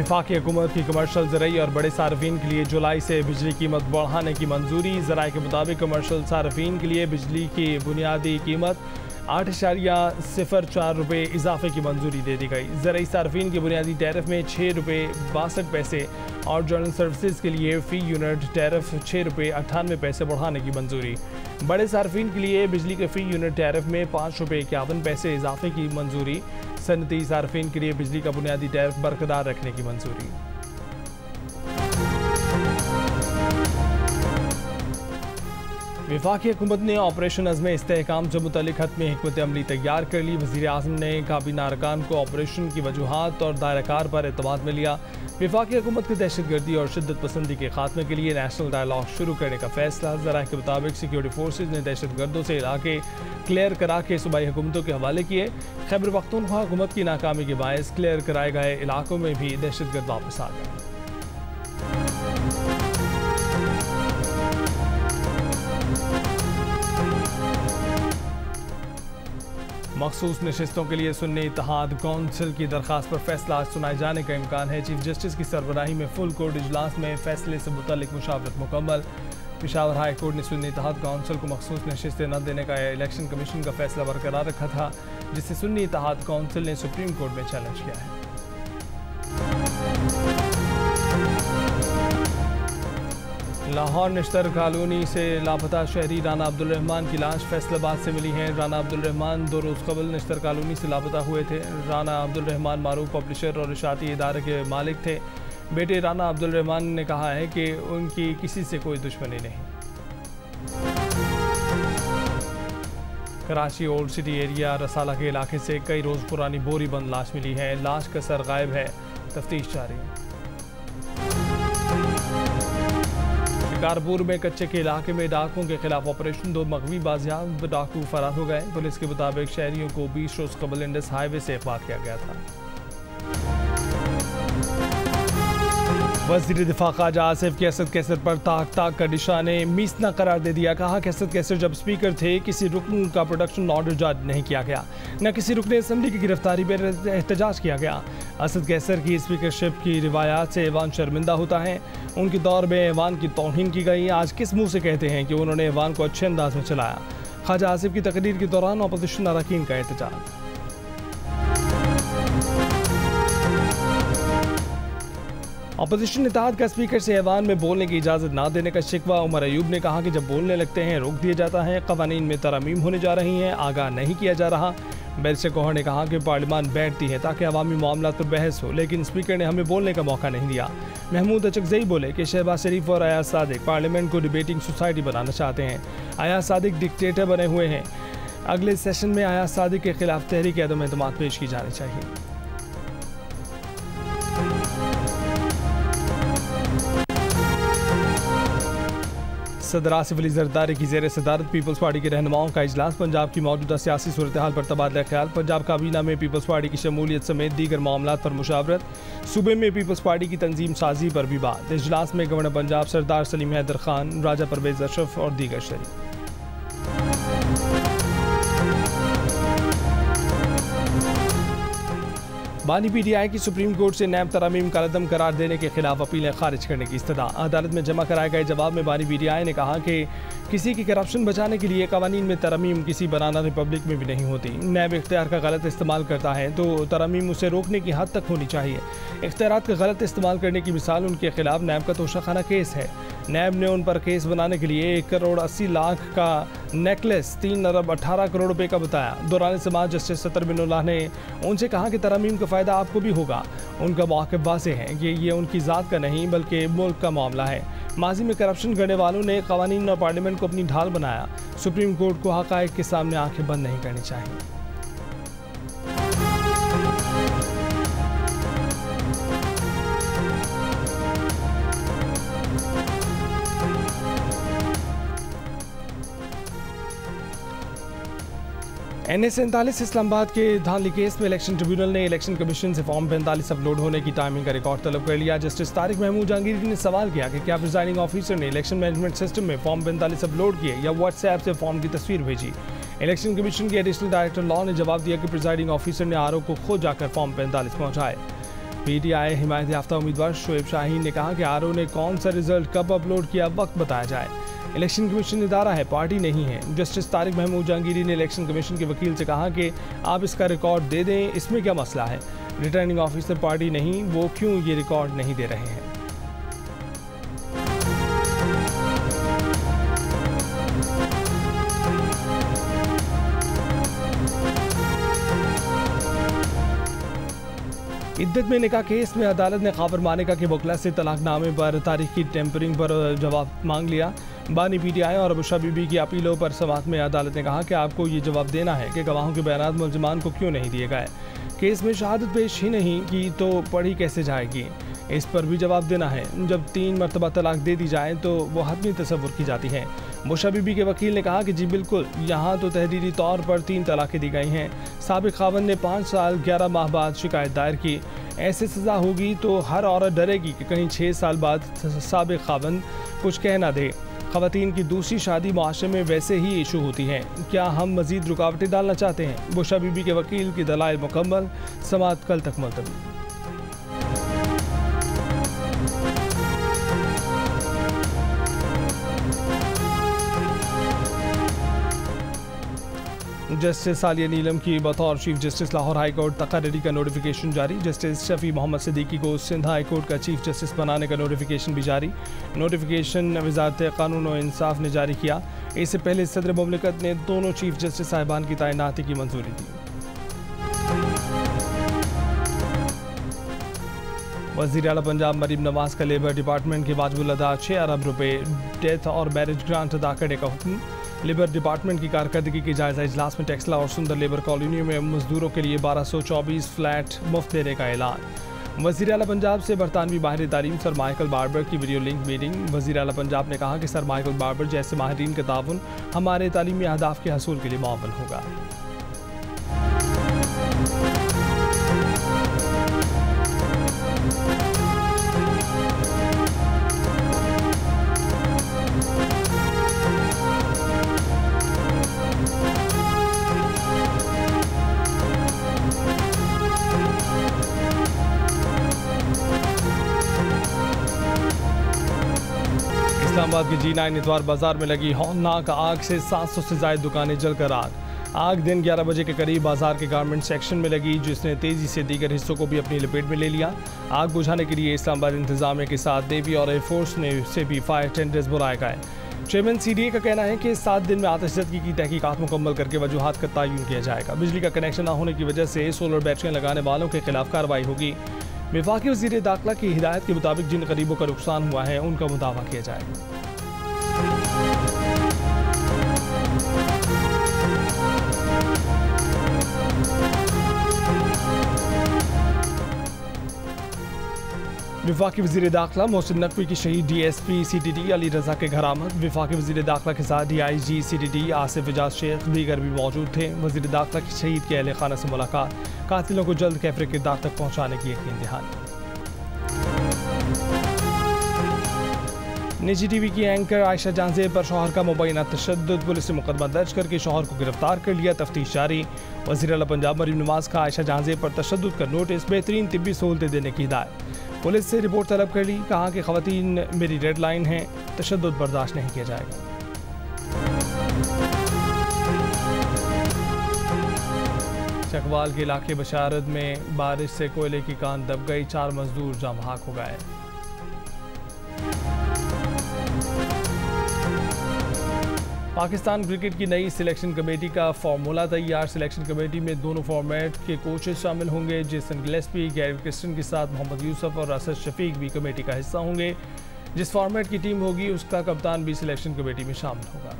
वफाकी हुकूमत की कमर्शल ज़राई और बड़े सार्फिन के लिए जुलाई से बिजली कीमत बढ़ाने की मंजूरी। ज़राए के मुताबिक कमर्शल सार्फिन के लिए बिजली की बुनियादी कीमत 8.04 रुपये इजाफे की मंजूरी दे दी गई। ज़राई सार्फिन के बुनियादी टैरिफ में 6 रुपये 62 पैसे और जनरल सर्विसेज के लिए फ़ी यूनिट टैरिफ 6 रुपये 98 पैसे बढ़ाने की मंजूरी। बड़े सार्फिन के लिए बिजली के फ़ी यूनिट टैरिफ में 5 रुपये 51 पैसे इजाफे की मंजूरी। सनती सार्फिन के लिए बिजली का बुनियादी टैरिफ बरकरार रखने की मंजूरी। वफाकी हुकूमत ने ऑपरेशन अज़्म इस्तेहकाम से मुतल्लिक़ हतमी हिकमत अमली तैयार कर ली। वज़ीर आज़म ने काबीना अरकान को ऑपरेशन की वजूहात और दायराकार पर एतमाद में लिया। वफाकी हुकूमत की दहशतगर्दी और शिद्दत पसंदी के खात्मे के लिए नेशनल डायलॉग शुरू करने का फैसला। ज़राए के मुताबिक सिक्योरिटी फोर्सेज ने दहशतगर्दों से इलाके क्लियर करा के सूबाई हुकूमतों के हवाले किए। खैबर पख्तूनख्वा हुकूमत की नाकामी के बायस क्लियर कराए गए इलाकों में भी दहशतगर्द वापस आ गए। मखसूस नशिस्तों के लिए सुन्नी इत्तेहाद कौंसिल की दरख्वास्त पर फैसला आज सुनाए जाने का इम्कान है। चीफ जस्टिस की सरबराही में फुल कोर्ट इजलास में फैसले से मुतल्लिक मुशावरत मुकम्मल। पेशावर हाई कोर्ट ने सुन्नी इत्तेहाद कौंसिल को मखसूस नशिस्तें न देने का इलेक्शन कमीशन का फैसला बरकरार रखा था, जिसे सुन्नी इत्तेहाद कौंसिल ने सुप्रीम कोर्ट में चैलेंज किया है। लाहौर निश्तर कॉलोनी से लापता शहरी राना अब्दुल रहमान की लाश फैसलाबाद से मिली है। राना अब्दुल रहमान 2 रोज़ कबल निश्तर कॉलोनी से लापता हुए थे। राना अब्दुल रहमान मारूफ पब्लिशर और इशाती इदारे के मालिक थे। बेटे राना अब्दुल रहमान ने कहा है कि उनकी किसी से कोई दुश्मनी नहीं। कराची ओल्ड सिटी एरिया रसाला के इलाके से कई रोज़ पुरानी बोरी बंद लाश मिली है। लाश का सर गायब है, तफ्तीश जारी है। शिकारपुर में कच्चे के इलाके में डाकुओं के खिलाफ ऑपरेशन, 2 मगवी बाजियाब डाकू फरार हो गए। पुलिस के मुताबिक शहरियों को 20 रोज कबल इंडस हाईवे से अगवा किया गया था। वज़ीर दिफा ख्वाजा आसिफ की असद कैसर पर ताक ताक का निशाने मीसना करार दे दिया। कहा कि असद कैसर जब स्पीकर थे किसी रुकन का प्रोडक्शन ऑर्डर जारी नहीं किया गया, न किसी रुकन असम्बली की गिरफ्तारी पर एहतजाज किया गया। असद कैसर की स्पीकरशिप की रिवायात से ऐवान शर्मिंदा होता है। उनके दौर में ऐवान की तौहीन की गई। आज किस मुँह से कहते हैं कि उन्होंने ऐवान को अच्छे अंदाज में चलाया। ख्वाजा आसिफ की तकरीर के दौरान अपोजिशन अरकान का एहतजाज। अपोजिशन इत्तेहाद का स्पीकर से ऐवान में बोलने की इजाज़त ना देने का शिकवा। उमर अयूब ने कहा कि जब बोलने लगते हैं रोक दिया जाता है। क़वानीन में तरमीम होने जा रही हैं, आगाह नहीं किया जा रहा। बैरिस्टर गौहर ने कहा कि पार्लियामान बैठती है ताकि अवामी मामलात पर बहस हो, लेकिन स्पीकर ने हमें बोलने का मौका नहीं दिया। महमूद अचकज़ई बोले कि शहबाज शरीफ और अयाज सादिक पार्लियामेंट को डिबेटिंग सोसाइटी बनाना चाहते हैं। अयाज सादिक डिक्टेटर बने हुए हैं। अगले सेशन में अयाज सादिक के खिलाफ तहरीक अदम एतमाद पेश की जानी चाहिए। सदर आसिफ अली जरदारी की ज़ेर सदारत पीपल्स पार्टी के रहनुमाओं का इजलास। पंजाब की मौजूदा सियासी सूरत हाल पर तबादला ख्याल। पंजाब काबीना में पीपल्स पार्टी की शमूलियत समेत दीगर मामलात पर मुशावरत। सूबे में पीपल्स पार्टी की तंजीम साजी पर भी बात। इजलास में गवर्नर पंजाब सरदार सलीम हैदर खान, राजा परवेज अशरफ और दीगर शरीक। बानी पीटीआई की सुप्रीम कोर्ट से नैब तरमीम का रद्दम करार देने के खिलाफ अपीलें खारिज करने की इस्तदा। अदालत में जमा कराए गए जवाब में बानी पीटीआई ने कहा कि किसी की करप्शन बचाने के लिए कवानीन में तरमीम किसी बनाना रिपब्लिक में भी नहीं होती। नैब इख्तियार का गलत इस्तेमाल करता है तो तरमीम उसे रोकने की हद तक होनी चाहिए। इख्तियारात का गलत इस्तेमाल करने की मिसाल उनके खिलाफ नैब का तोशाखाना केस है। नैब ने उन पर केस बनाने के लिए 1 करोड़ 80 लाख का नेकलेस 3 अरब 18 करोड़ रुपए का बताया। दौरान समाज जस्टिस सतर बिनुल्लाह ने उनसे कहा कि तरमीम का फ़ायदा आपको भी होगा। उनका मौक़िफ़ वाज़ेह है कि ये उनकी ज़ात का नहीं बल्कि मुल्क का मामला है। माजी में करप्शन करने वालों ने क़वानीन और पार्लियामेंट को अपनी ढाल बनाया। सुप्रीम कोर्ट को हक़ाइक़ के सामने आंखें बंद नहीं करनी चाहिए। NA47 इस्लामाबाद के धांधली केस में इलेक्शन ट्रिब्यूनल ने इलेक्शन कमीशन से फॉर्म 45 अपलोड होने की टाइमिंग का रिकॉर्ड तलब कर लिया। जस्टिस तारिक महमूद जहांगीरी ने सवाल किया कि क्या प्रिजाइडिंग ऑफिसर ने इलेक्शन मैनेजमेंट सिस्टम में फॉर्म 45 अपलोड किए या व्हाट्सएप से फॉर्म की तस्वीर भेजी। इलेक्शन कमीशन के एडिशनल डायरेक्टर लॉ ने जवाब दिया कि प्रिजाइडिंग ऑफिसर ने आरओ को खुद जाकर फॉर्म 45 पहुँचाए। पीटीआई हिमायत याफ्ता उम्मीदवार शोएब शाहीन ने कहा कि आरओ ने कौन सा रिजल्ट कब अपलोड किया वक्त बताया जाए। इलेक्शन कमीशन इदारा है, पार्टी नहीं है। जस्टिस तारिक महमूद जहांगीरी ने इलेक्शन कमीशन के वकील से कहा कि आप इसका रिकॉर्ड दे दें, इसमें क्या मसला है। रिटर्निंग ऑफिसर पार्टी नहीं, वो क्यों ये रिकॉर्ड नहीं दे रहे हैं। इद्दत में निकाह केस में अदालत ने खाबर मानिका के वकला से तलाकनामे पर तारीख की टेम्परिंग पर जवाब मांग लिया। बानी पीटीआई और अबुशा बीबी की अपीलों पर समाअत में अदालत ने कहा कि आपको ये जवाब देना है कि गवाहों के बयान मुलजिमान को क्यों नहीं दिए गए। केस में शहादत पेश ही नहीं की तो पढ़ी कैसे जाएगी, इस पर भी जवाब देना है। जब 3 मरतबा तलाक दे दी जाए तो वो हतमी तसव्वुर की जाती है। मुशा बीबी के वकील ने कहा कि जी बिल्कुल, यहाँ तो तहरीरी तौर पर 3 तलाक़ें दी गई हैं। साबिक खावन ने 5 साल 11 माह बाद शिकायत दायर की। ऐसे सज़ा होगी तो हर औरत डरेगी कि कहीं 6 साल बाद साबिक खावन कुछ कह ना दे। ख़वातीन की दूसरी शादी मुआशरे में वैसे ही इशू होती है, क्या हम मज़ीद रुकावटें डालना चाहते हैं। मुशा बीबी के वकील की दलाइल मुकम्मल, समाअत कल तक मुलतवी। जस्टिस सालिया नीलम की बतौर chief justice Lahore high court तकर्री का नोटिफिकेशन जारी। जस्टिस शफी मोहम्मद सिद्दीकी को सिंध हाई कोर्ट का चीफ जस्टिस बनाने का नोटिफिकेशन भी जारी। नोटिफिकेशन वजारत कानून और इंसाफ ने जारी किया। इससे पहले सदर मुमलिकत ने दोनों चीफ जस्टिस साहिबान की तैनाती की मंजूरी दी। वज़ीर आला पंजाब मरीम नवाज का लेबर डिपार्टमेंट के वाजिबुल अदा 6 अरब रुपए डेथ और मैरिज ग्रांट अदा करने का हुक्म। लेबर डिपार्टमेंट की कारकर्दगी के जायजा इजलास में टेक्सला और सुंदर लेबर कॉलोनियों में मजदूरों के लिए 1224 फ्लैट मुफ्त देने का ऐलान। वज़ीर आला पंजाब से बरतानवी माहिर तालीम सर माइकल बार्बर की वीडियो लिंक मीटिंग। वज़ीर आला पंजाब ने कहा कि सर माइकल बार्बर जैसे माहिरीन का ताउन हमारे तालीमी अहदाफ के हसूल के लिए मुआवन होगा। इस्लामाबाद के G9 इतवार बाजार में लगी हौलनाक आग से 700 से ज़ायद दुकानें जलकर आग दिन 11 बजे के करीब बाजार के गारमेंट सेक्शन में लगी, जिसने तेज़ी से दीगर हिस्सों को भी अपनी लपेट में ले लिया। आग बुझाने के लिए इस्लामाबाद इंतजामिया के साथ नेवी और एयरफोर्स से भी फायर टेंडर्स बुलाए गए। चेयरमैन CDA का कहना है कि 7 दिन में आतिशज़दगी की तहकीकात मुकम्मल करके वजूहात का तयन किया जाएगा। बिजली का कनेक्शन न होने की वजह से सोलर बैटरियाँ लगाने वालों के खिलाफ कार्रवाई होगी। वफाकी वज़ीर दाखिला की हिदायत के मुताबिक जिन गरीबों का नुकसान हुआ है उनका मुदावा किया जाएगा। वफाकी वज़ीर दाखिला मोहसिन नकवी की शहीद DSP CTD अली रज़ा के घर आमद। वफाकी वज़ीर दाखिला के साथ DIG CTD आसिफ एजाज शेख दीगर भी मौजूद थे। वज़ीर दाखिला की शहीद के अहले खाना से मुलाकात, कातिलों को जल्द कैफरे किरदार तक पहुँचाने की यकीन दहानी। निजी TV की एंकर आयशा जहांजेब पर शौहर का मुबैना तशद्दुद, पुलिस ने मुकदमा दर्ज करके शौहर को गिरफ्तार कर लिया, तफ्तीश जारी। वज़ीर आला पंजाब मरीम नवाज का आयशा जहांजेब पर तशद्दुद का नोटिस, बेहतरीन तिब्बी सहूलतें देने की हिदायत। पुलिस से रिपोर्ट तलब कर ली, कहा कि ख़वातीन मेरी रेड लाइन है, तशद्दुद बर्दाश्त नहीं किया जाएगा। चकवाल के इलाके बशारत में बारिश से कोयले की कान दब गई, 4 मजदूर जाम बहक हो गए। पाकिस्तान क्रिकेट की नई सिलेक्शन कमेटी का फॉर्मूला तैयार। सिलेक्शन कमेटी में दोनों फॉर्मेट के कोचेस शामिल होंगे। जेसन गिलेस्पी, गैरी क्रिस्टन के साथ मोहम्मद यूसुफ और असद शफीक भी कमेटी का हिस्सा होंगे। जिस फॉर्मेट की टीम होगी उसका कप्तान भी सिलेक्शन कमेटी में शामिल होगा।